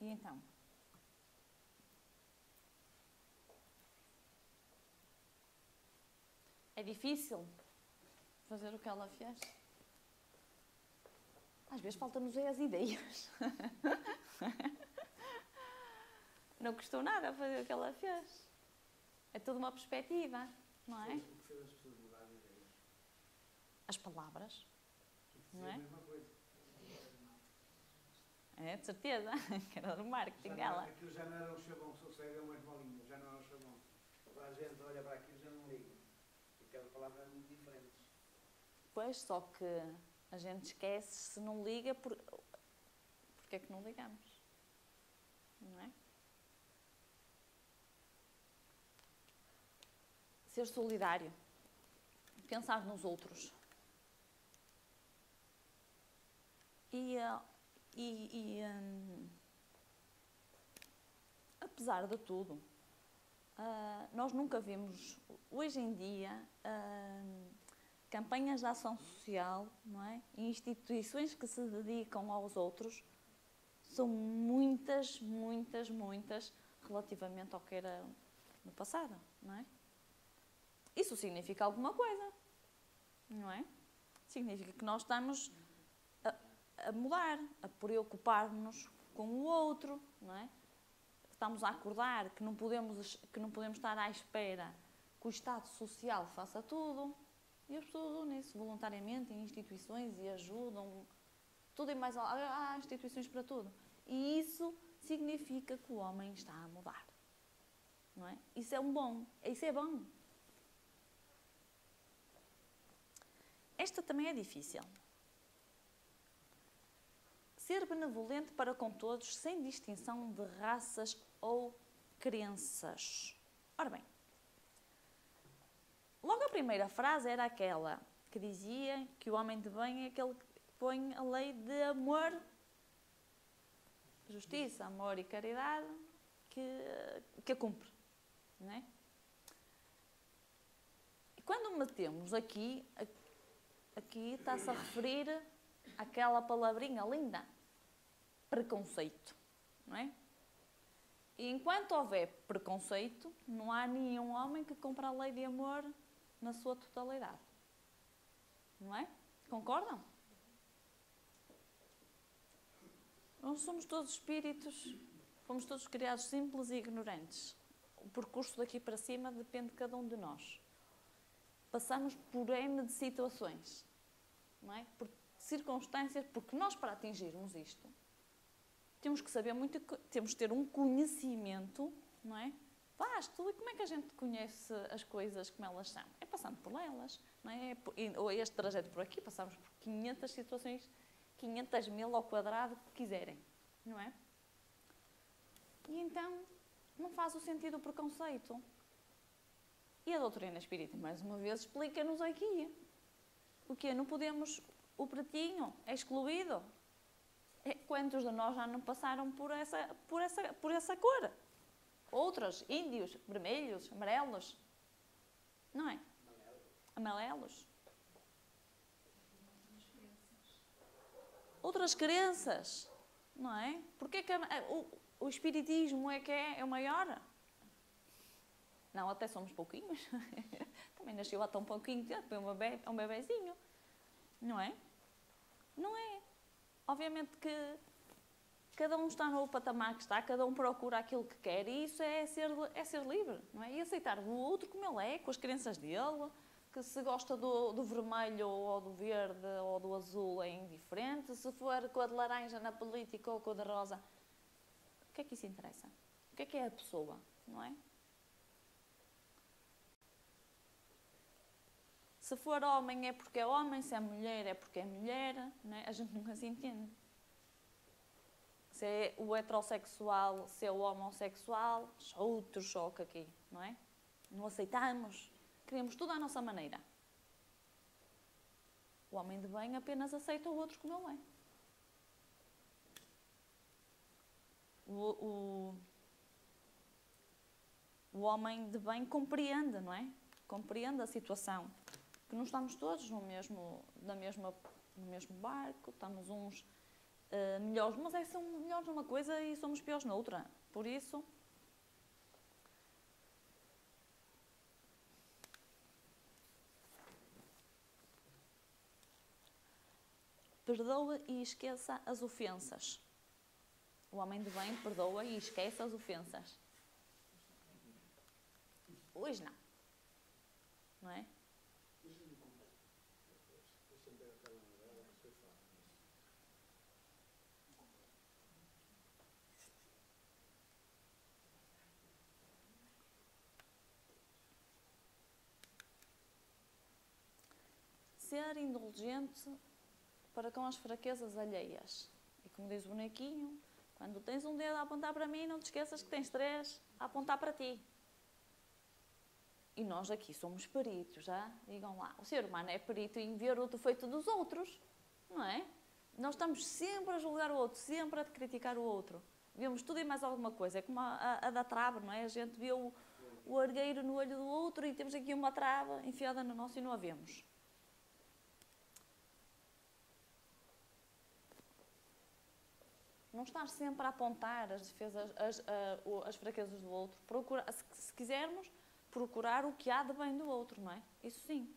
E então? É difícil fazer o que ela fez? Às vezes faltam-nos as ideias. Não custou nada fazer o que ela fez. É tudo uma perspectiva, não é? O que fez as pessoas mudar de ideias? As palavras, não É é? a mesma coisa. É, de certeza, que era do marketing dela. Aquilo já não era um chavão, só saiu umas bolinhas, já não era um chavão. Agora a gente olha para aquilo e já não liga. cada palavra é muito diferente. Pois, só que a gente esquece, se não liga, porque é que não ligamos? Não é? Ser solidário. Pensar nos outros. Apesar de tudo, nós nunca vimos, hoje em dia, campanhas de ação social, não é? E instituições que se dedicam aos outros são muitas, muitas, muitas relativamente ao que era no passado, não é? Isso significa alguma coisa, não é? Significa que nós estamos a mudar, a preocupar-nos com o outro, não é? Estamos a acordar que não podemos estar à espera que o Estado Social faça tudo. E as pessoas unem-se voluntariamente em instituições e ajudam. Tudo e mais. Há instituições para tudo. E isso significa que o homem está a mudar. Não é? Isso é bom. Isso é bom. Esta também é difícil. Ser benevolente para com todos, sem distinção de raças ou crenças. Ora bem, logo a primeira frase era aquela que dizia que o homem de bem é aquele que põe a lei de amor, justiça, amor e caridade, que a cumpre. Não é? E quando metemos aqui está-se a referir àquela palavrinha linda, preconceito, não é? E enquanto houver preconceito, não há nenhum homem que cumpra a lei de amor na sua totalidade. Não é? Concordam? Nós somos todos espíritos, fomos todos criados simples e ignorantes. O percurso daqui para cima depende de cada um de nós. Passamos por N de situações, não é? Por circunstâncias, porque nós, para atingirmos isto, temos que saber muito, temos que ter um conhecimento, não é? Vasto. E como é que a gente conhece as coisas como elas são? É passando por elas, não é? Ou este trajeto por aqui, passamos por 500 situações, 500 mil ao quadrado que quiserem, não é? E então, não faz o sentido o preconceito. E a doutrina espírita, mais uma vez, explica-nos aqui. O quê? Não podemos... O pretinho é excluído. Quantos de nós já não passaram por essa cor? Outros, índios, vermelhos, amarelos. Não é? Amarelos. Outras crenças. Não é? Porquê que o espiritismo é que é o maior? Não, até somos pouquinhos. Também nasceu há tão pouquinho tempo, é um bebezinho. Não é? Não é. Obviamente que cada um está no patamar que está, cada um procura aquilo que quer e isso é ser livre, não é? E aceitar o outro como ele é, com as crenças dele, que se gosta do vermelho ou do verde ou do azul é indiferente, se for com a de laranja na política ou com a de rosa, o que é que isso interessa? O que é a pessoa, não é? Se for homem é porque é homem, se é mulher é porque é mulher, não é? A gente nunca se entende. Se é o heterossexual, se é o homossexual, outro choque aqui, não é? Não aceitamos, queremos tudo à nossa maneira. O homem de bem apenas aceita o outro como ele é. O homem de bem compreende, não é? Compreende a situação. Que não estamos todos no mesmo barco, estamos uns melhores, mas são melhores numa coisa e somos piores noutra. Por isso, perdoa e esqueça as ofensas. O homem de bem perdoa e esquece as ofensas. Hoje não. Não é? ser indulgente para com as fraquezas alheias. E como diz o bonequinho, quando tens um dedo a apontar para mim, não te esqueças que tens 3 a apontar para ti. E nós aqui somos peritos, já? Digam lá. O ser humano é perito em ver o defeito dos outros, não é? Nós estamos sempre a julgar o outro, sempre a criticar o outro. Vemos tudo e mais alguma coisa. É como a da trave, não é? A gente vê o argueiro no olho do outro e temos aqui uma trave enfiada no nosso e não a vemos. Não estar sempre a apontar as fraquezas do outro. Se quisermos, procurar o que há de bem do outro, não é? Isso sim.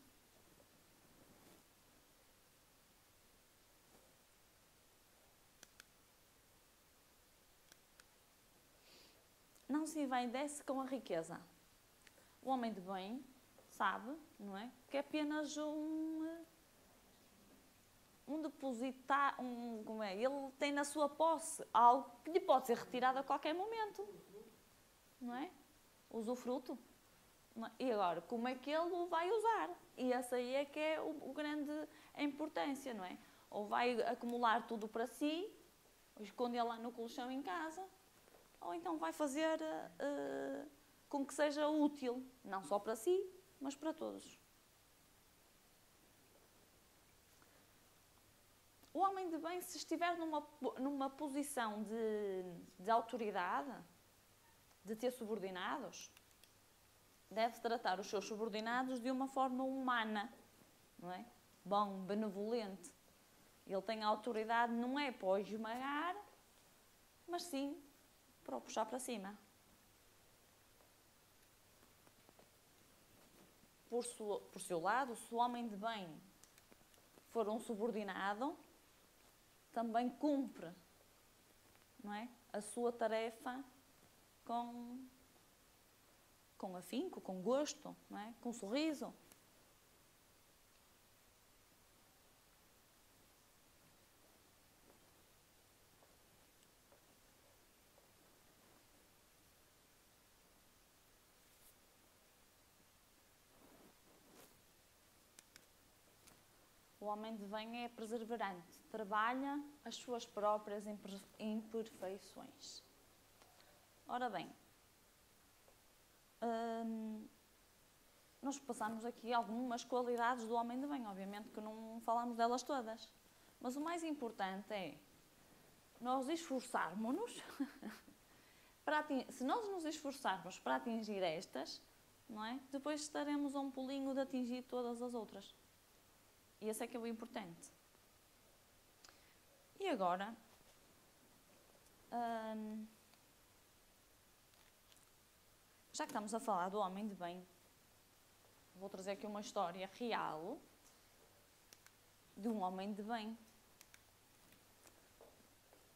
Não se envaidece com a riqueza. O homem de bem sabe, não é? Que é apenas como é? Ele tem na sua posse algo que lhe pode ser retirado a qualquer momento, não é? Usufruto. E agora, como é que ele o vai usar? E essa aí é que é a importância, não é? Ou vai acumular tudo para si, ou esconder lá no colchão em casa, ou então vai fazer com que seja útil, não só para si, mas para todos. O homem de bem, se estiver numa posição de autoridade, de ter subordinados, deve tratar os seus subordinados de uma forma humana, não é? Bom, benevolente. Ele tem a autoridade não é para o esmagar, mas sim para o puxar para cima. Por seu lado, se o homem de bem for um subordinado, também cumpre, não é? A sua tarefa com afinco, com gosto, não é? Com sorriso. O homem de bem é perseverante, trabalha as suas próprias imperfeições. Ora bem, nós passamos aqui algumas qualidades do homem de bem, obviamente que não falamos delas todas, mas o mais importante é nós esforçarmos-nos, se nós nos esforçarmos para atingir estas, não é? Depois estaremos a um pulinho de atingir todas as outras. E esse é que é o importante. E agora, já que estamos a falar do homem de bem, vou trazer aqui uma história real de um homem de bem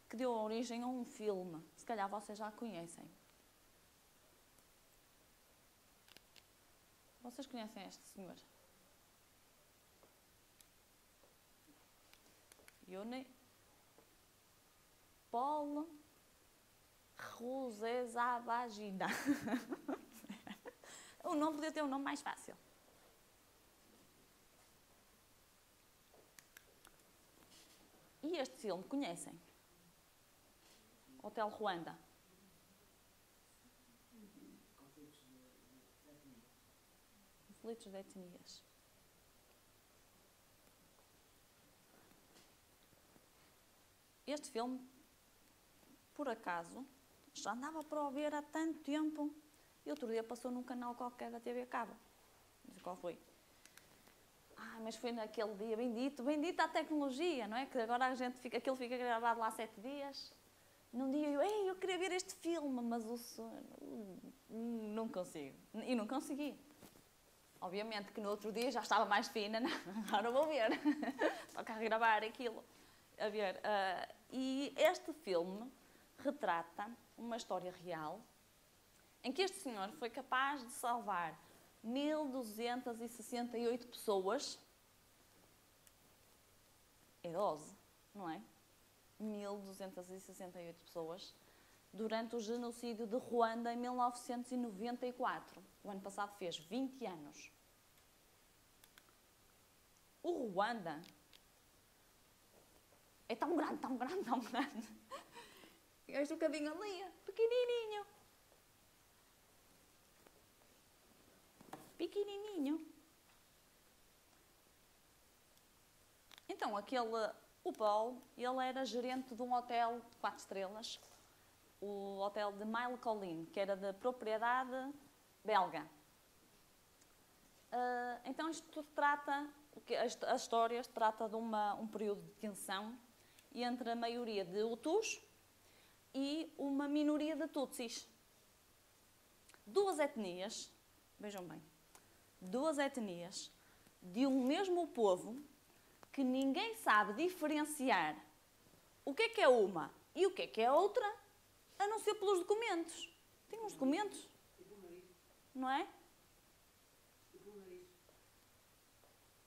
que deu origem a um filme. Se calhar vocês já conhecem. Vocês conhecem este senhor? Paul Rusesabagina. O nome podia ter um nome mais fácil. E este filme, conhecem? Hotel Ruanda. Conflitos de etnias. Este filme, por acaso, já andava para o ver há tanto tempo e outro dia passou num canal qualquer da TV a cabo. Não sei qual foi. Mas foi naquele dia bendita a tecnologia, não é? Que agora aquilo fica gravado lá 7 dias. Num dia eu queria ver este filme, mas o sono, não consigo. E não consegui. Obviamente que no outro dia já estava mais fina, não, agora vou ver. Toca a gravar aquilo. A ver, e este filme retrata uma história real em que este senhor foi capaz de salvar 1268 pessoas. É 12, não é? 1268 pessoas durante o genocídio de Ruanda em 1994. O ano passado fez 20 anos. O Ruanda é tão grande, tão grande, tão grande. E este bocadinho ali, pequenininho. Pequenininho. Então, o Paul, ele era gerente de um hotel 4 estrelas, o hotel de Mile Collin, que era de propriedade belga. Então, isto trata, a história trata de um período de tensão entre a maioria de Hutus e uma minoria de Tutsis. Duas etnias, vejam bem, duas etnias de um mesmo povo que ninguém sabe diferenciar o que é uma e o que é a outra, a não ser pelos documentos. Tem uns documentos, não é?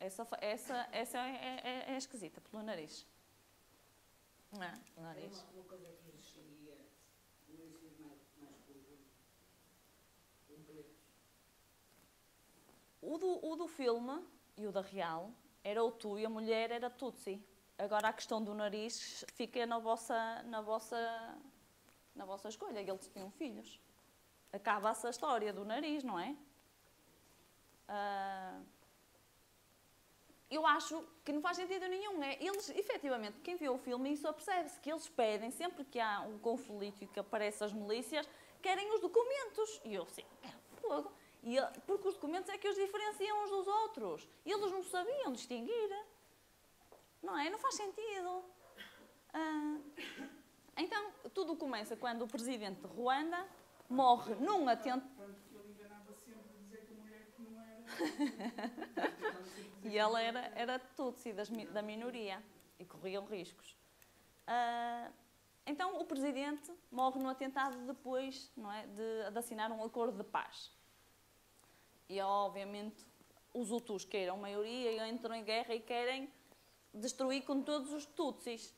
Essa é esquisita, pelo nariz. Não é? Pelo nariz. Uma coisa que existia no ensino mais conjunto. O do filme e o da real era o tu e a mulher era Tutsi. Agora a questão do nariz fica na vossa escolha. Eles tinham filhos. Acaba-se a história do nariz, não é? Eu acho que não faz sentido nenhum. Eles, efetivamente, quem viu o filme, isso percebe-se que eles pedem, sempre que há um conflito e que aparecem as milícias, querem os documentos. E eu assim, fogo. Porque os documentos é que os diferenciam uns dos outros. E eles não sabiam distinguir. Não é? Não faz sentido. Então, tudo começa quando o presidente de Ruanda morre num atentado. Tanto que ele enganava sempre a dizer que a mulher que não era. E ela era Tutsi, da minoria. E corriam riscos. Então, o presidente morre num atentado depois, não é, de assinar um acordo de paz. E, obviamente, os Hutus, que eram maioria, entram em guerra e querem destruir com todos os Tutsis,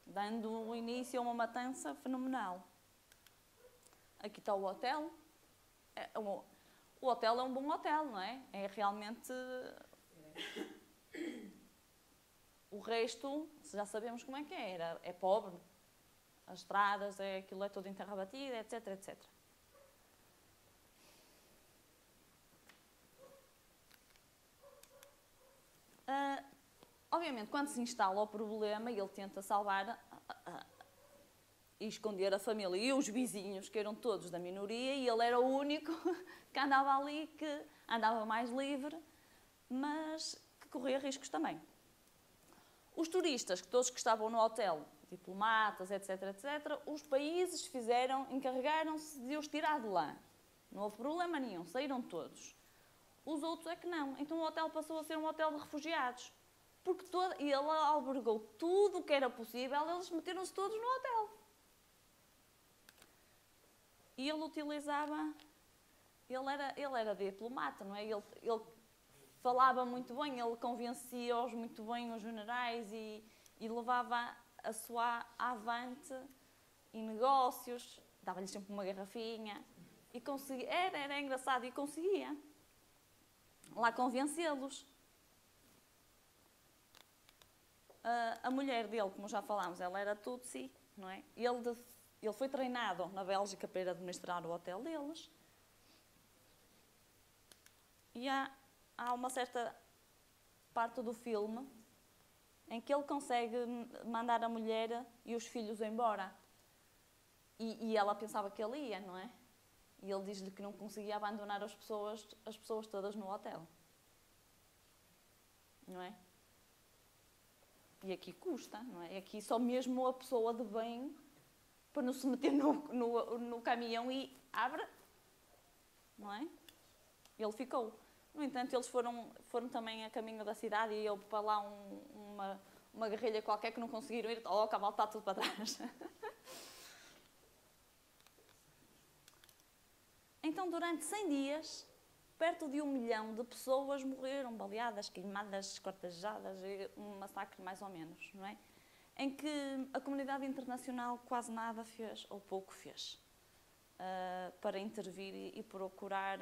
dando início a uma matança fenomenal. Aqui está o hotel. O hotel é um bom hotel, não é? É realmente... O resto, já sabemos como é que é. É pobre. As estradas, aquilo é tudo em terra batida, etc, etc. Obviamente, quando se instala o problema, ele tenta salvar e esconder a família e os vizinhos, que eram todos da minoria, e ele era o único que andava ali, que andava mais livre, mas que corria riscos também. Os turistas, todos que estavam no hotel, diplomatas, etc, etc, os países encarregaram-se de os tirar de lá. Não houve problema nenhum, saíram todos. Os outros é que não. Então o hotel passou a ser um hotel de refugiados. Porque ele albergou tudo o que era possível, eles meteram-se todos no hotel. E ele utilizava... Ele era diplomata, não é? Ele falava muito bem, ele convencia-os muito bem, os generais, e levava a sua avante em negócios, dava-lhes sempre uma garrafinha. E conseguia, era engraçado, e conseguia lá convencê-los. A mulher dele, como já falámos, ela era Tutsi, não é? Ele foi treinado na Bélgica para administrar o hotel deles. E há uma certa parte do filme em que ele consegue mandar a mulher e os filhos embora. E ela pensava que ele ia, não é? E ele diz-lhe que não conseguia abandonar as pessoas todas no hotel. Não é? E aqui custa, não é? Aqui só mesmo a pessoa de bem para não se meter no caminhão e abre, não é? Ele ficou. No entanto, eles foram também a caminho da cidade e houve para lá uma guerrilha qualquer que não conseguiram ir. Oh, o cavalo está tudo para trás. Então, durante 100 dias, perto de 1 milhão de pessoas morreram, baleadas, queimadas, esquartejadas, um massacre mais ou menos, não é? Em que a comunidade internacional quase nada fez, ou pouco fez, para intervir e procurar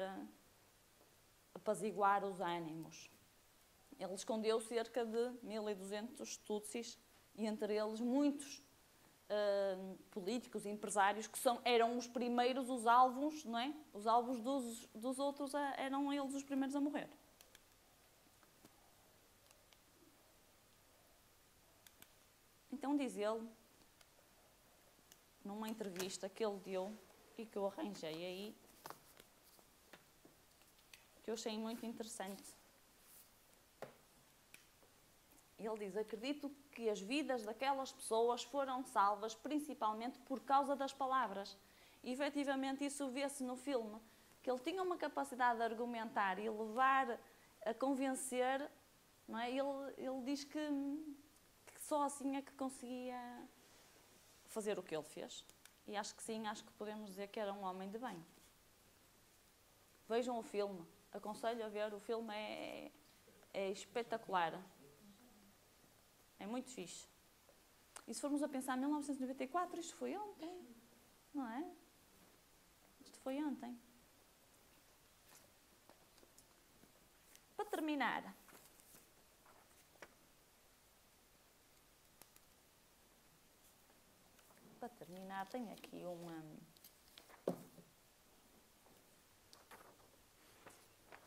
apaziguar os ânimos. Ele escondeu cerca de 1.200 tutsis, e entre eles muitos políticos e empresários que eram os primeiros, os alvos, não é? Os alvos dos outros eram eles os primeiros a morrer. Então diz ele, numa entrevista que ele deu e que eu arranjei aí, que eu achei muito interessante. Ele diz: acredito que as vidas daquelas pessoas foram salvas principalmente por causa das palavras. E efetivamente isso vê-se no filme, que ele tinha uma capacidade de argumentar e levar a convencer, não é? Ele diz que só assim é que conseguia fazer o que ele fez. E acho que sim, acho que podemos dizer que era um homem de bem. Vejam o filme, aconselho a ver, o filme é espetacular. É muito fixe. E se formos a pensar em 1994, isto foi ontem, não é? Isto foi ontem. Para terminar, tenho aqui uma...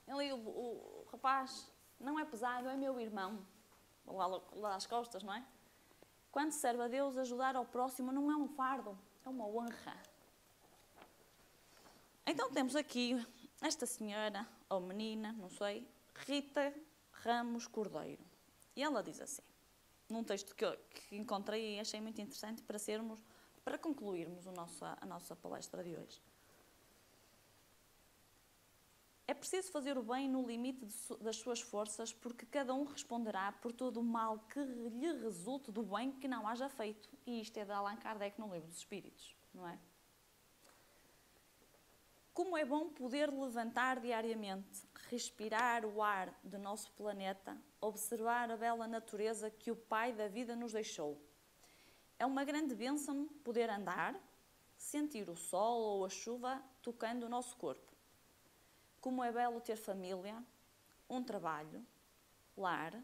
Ali o rapaz não é pesado, é meu irmão. Lá às costas, não é? Quando serve a Deus, ajudar ao próximo não é um fardo, é uma honra. Então temos aqui esta senhora, ou menina, não sei, Rita Ramos Cordeiro. E ela diz assim, num texto que encontrei e achei muito interessante para concluirmos a nossa palestra de hoje. É preciso fazer o bem no limite das suas forças, porque cada um responderá por todo o mal que lhe resulte do bem que não haja feito. E isto é de Allan Kardec no Livro dos Espíritos, não é? Como é bom poder levantar diariamente, respirar o ar do nosso planeta, observar a bela natureza que o Pai da vida nos deixou. É uma grande bênção poder andar, sentir o sol ou a chuva tocando o nosso corpo. Como é belo ter família, um trabalho, lar,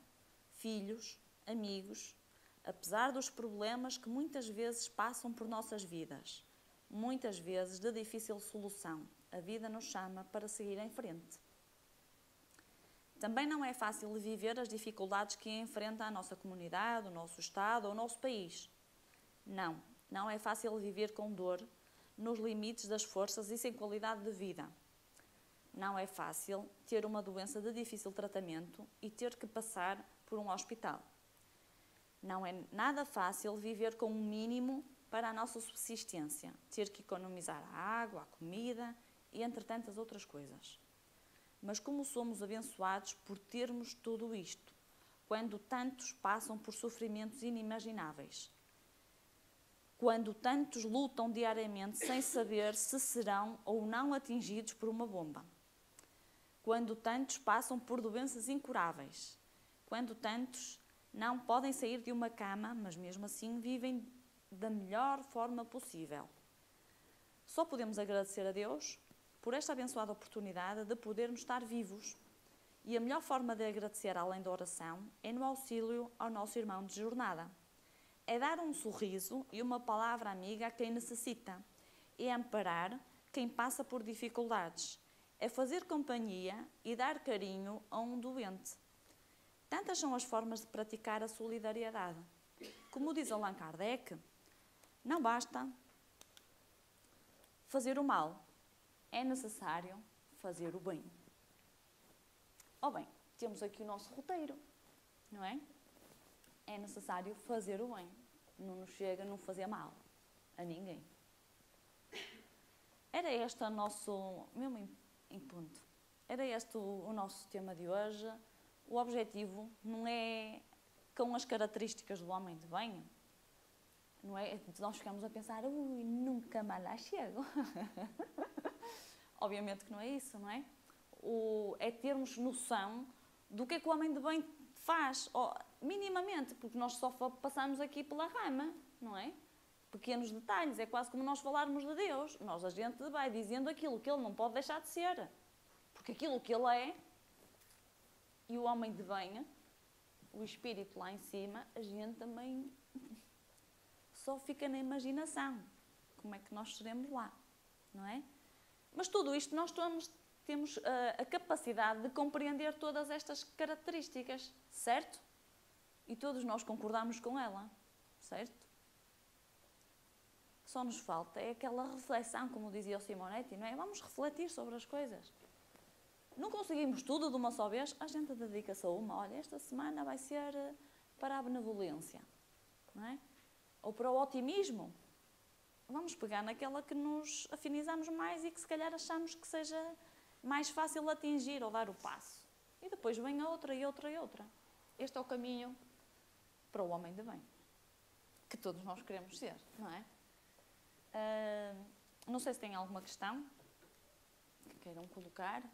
filhos, amigos, apesar dos problemas que muitas vezes passam por nossas vidas, muitas vezes de difícil solução. A vida nos chama para seguir em frente. Também não é fácil viver as dificuldades que enfrenta a nossa comunidade, o nosso Estado ou o nosso país. Não é fácil viver com dor, nos limites das forças e sem qualidade de vida. Não é fácil ter uma doença de difícil tratamento e ter que passar por um hospital. Não é nada fácil viver com um mínimo para a nossa subsistência, ter que economizar a água, a comida e entre tantas outras coisas. Mas como somos abençoados por termos tudo isto, quando tantos passam por sofrimentos inimagináveis, quando tantos lutam diariamente sem saber se serão ou não atingidos por uma bomba, quando tantos passam por doenças incuráveis, quando tantos não podem sair de uma cama, mas mesmo assim vivem da melhor forma possível. Só podemos agradecer a Deus por esta abençoada oportunidade de podermos estar vivos. E a melhor forma de agradecer, além da oração, é no auxílio ao nosso irmão de jornada. É dar um sorriso e uma palavra amiga a quem necessita. É amparar quem passa por dificuldades. É fazer companhia e dar carinho a um doente. Tantas são as formas de praticar a solidariedade. Como diz Allan Kardec, não basta fazer o mal, é necessário fazer o bem. Bem, temos aqui o nosso roteiro, não é? É necessário fazer o bem. Não nos chega a não fazer mal a ninguém. Era este o nosso... em ponto. Era este o nosso tema de hoje. O objetivo não é com as características do homem de bem, não é? Nós ficamos a pensar, nunca mais lá chego. Obviamente que não é isso, não é? É termos noção do que é que o homem de bem faz, minimamente, porque nós só passamos aqui pela rama, não é? Pequenos detalhes, é quase como nós falarmos de Deus. A gente vai dizendo aquilo que Ele não pode deixar de ser, porque aquilo que Ele é, e o homem de bem o espírito lá em cima, a gente também só fica na imaginação. Como é que nós seremos lá, não é? Mas tudo isto nós temos a capacidade de compreender todas estas características, certo? E todos nós concordamos com ela, certo? Só nos falta é aquela reflexão, como dizia o Simonetti, não é? Vamos refletir sobre as coisas. Não conseguimos tudo de uma só vez, a gente dedica-se a uma. Olha, esta semana vai ser para a benevolência, não é? Ou para o otimismo. Vamos pegar naquela que nos afinizamos mais e que se calhar achamos que seja mais fácil atingir ou dar o passo. E depois vem a outra e outra e outra. Este é o caminho para o homem de bem, que todos nós queremos ser, não é? Não sei se tem alguma questão que queiram colocar.